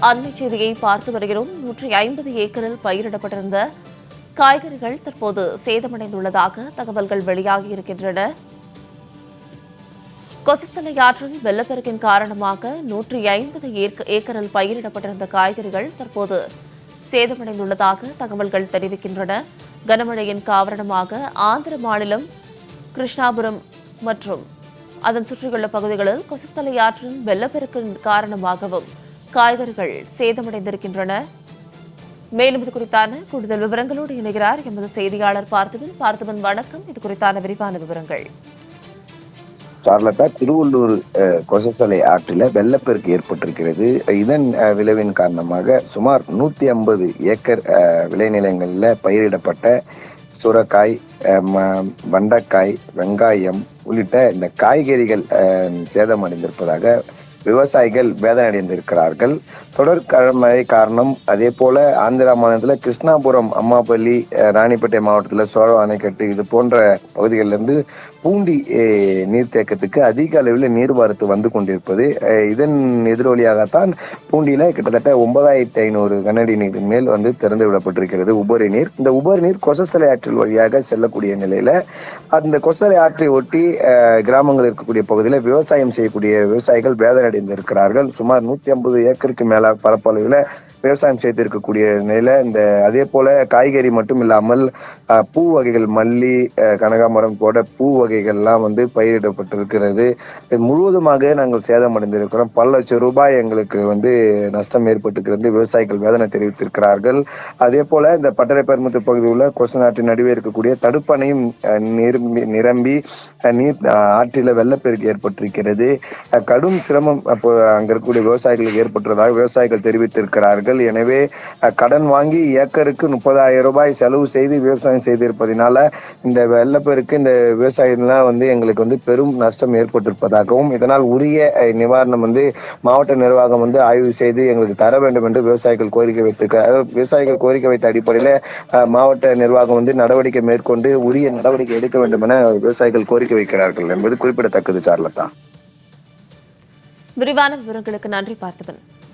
அண்மை செய்தியை பார்த்து வருகிறோம். 150 ஏக்கரில் பயிரிடப்பட்டிருந்த காய்கறிகள் தற்போது சேதமடைந்துள்ளதாக தகவல்கள் வெளியாகி இருக்கின்றன. கொசஸ்தலை ஆற்றில் வெள்ளப்பெருக்கின் காரணமாக 150 ஏக்கரில் பயிரிடப்பட்டிருந்த காய்கறிகள் தற்போது சேதமடைந்துள்ளதாக தகவல்கள் தெரிவிக்கின்றன. கனமழையின் காரணமாக ஆந்திர மாநிலம் கிருஷ்ணாபுரம் மற்றும் அதன் சுற்றியுள்ள பகுதிகளில் கொசஸ்தலை ஆற்றின் வெள்ளப்பெருக்கின் காரணமாகவும் காய்கறிகள் சேதமடைந்திருக்கின்றன. மேலும் இது குறித்தான கூடுதல் விவரங்களோடு இணைகிறார் எமது செய்தியாளர் பார்த்திபன். பார்த்திபன், வணக்கம். இது குறித்தான விரிவான விவரங்கள். சார்லட்டா, திருவள்ளூர் கொசஸ்தலை ஆற்றில வெள்ளப்பெருக்கு ஏற்பட்டிருக்கிறது. இதன் விளைவின் காரணமாக சுமார் 150 ஏக்கர் விளைநிலங்களில் பயிரிடப்பட்ட சுரைக்காய், வெண்டைக்காய், வெங்காயம் உள்ளிட்ட இந்த காய்கறிகள் சேதமடைந்திருப்பதாக விவசாயிகள் வேதனை அடைந்திருக்கிறார்கள். தொடர் மழை காரணம். அதே போல ஆந்திரா மாநிலத்தில் கிருஷ்ணாபுரம், அம்மாப்பள்ளி, ராணிப்பேட்டை மாவட்டத்தில் சோழ அணைக்கட்டு இது போன்ற பகுதிகளிலிருந்து பூண்டி நீர்த்தேக்கத்துக்கு அதிக அளவில் நீர்வரத்து வந்து கொண்டிருப்பது. இதன் எதிரொலியாகத்தான் பூண்டியில கிட்டத்தட்ட 9500 கனஅடி நீர் மேல் வந்து திறந்து விடப்பட்டிருக்கிறது உபரி நீர். இந்த உபரி நீர் கொசஸ்தலை ஆற்றில் வழியாக செல்லக்கூடிய நிலையில அந்த கொசஸ்தலை ஆற்றை ஒட்டி கிராமங்கள் இருக்கக்கூடிய பகுதியில் விவசாயம் செய்யக்கூடிய விவசாயிகள் வேதனை அடைந்திருக்கிறார்கள். சுமார் 150 ஏக்கருக்கு மேல பரப்பளவில் விவசாயம் செய்திருக்கக்கூடிய நிலையில இந்த அதே போல காய்கறி மட்டும் இல்லாமல் பூ வகைகள், மல்லி, கனகாமரம் போட பூ வகைகள்லாம் வந்து பயிரிடப்பட்டிருக்கிறது. முழுவதுமாக நாங்கள் சேதமடைந்திருக்கிறோம். பல லட்சம் ரூபாய் எங்களுக்கு வந்து நஷ்டம் ஏற்பட்டிருக்கிறது. விவசாயிகள் வேதனை தெரிவித்திருக்கிறார்கள். அதே போல இந்த பட்டறைப்பெருமுத்து பகுதியில் உள்ள கொசநாட்டின் நடுவே இருக்கக்கூடிய தடுப்பணையும் நிரம்பி நீர் ஆற்றில வெள்ளப்பெருக்கு ஏற்பட்டிருக்கிறது. கடும் சிரமம் அப்போ அங்க இருக்கக்கூடிய விவசாயிகளுக்கு ஏற்பட்டுள்ளதாக விவசாயிகள் தெரிவித்திருக்கிறார்கள். எனவே கடன் வாங்கி ஏக்கருக்கு 30,000 ரூபாய் செலவு செய்து விவசாயம் செய்திருப்பதனால இந்த வெள்ளப்பெருக்கு இந்த விவசாயிகள்லாம் வந்து எங்களுக்கு வந்து பெரும் நஷ்டம் ஏற்பட்டிருப்பதாகவும் இதனால் உரிய நிவாரணம் வந்து மாவட்ட நிர்வாகம் வந்து ஆய்வு செய்து எங்களுக்கு தர வேண்டும் என்று விவசாயிகள் கோரிக்கை வைத்திருக்கிறார். விவசாயிகள் கோரிக்கை வைத்த அடிப்படையில் மாவட்ட நிர்வாகம் வந்து நடவடிக்கை மேற்கொண்டு உரிய நடவடிக்கை எடுக்க வேண்டும் என விவசாயிகள் கோரிக்கை வைக்கிறார்கள் என்பது குறிப்பிடத்தக்கது. சார்லதா, விரிவான விவரங்களுக்கு நன்றி பார்த்திபன்.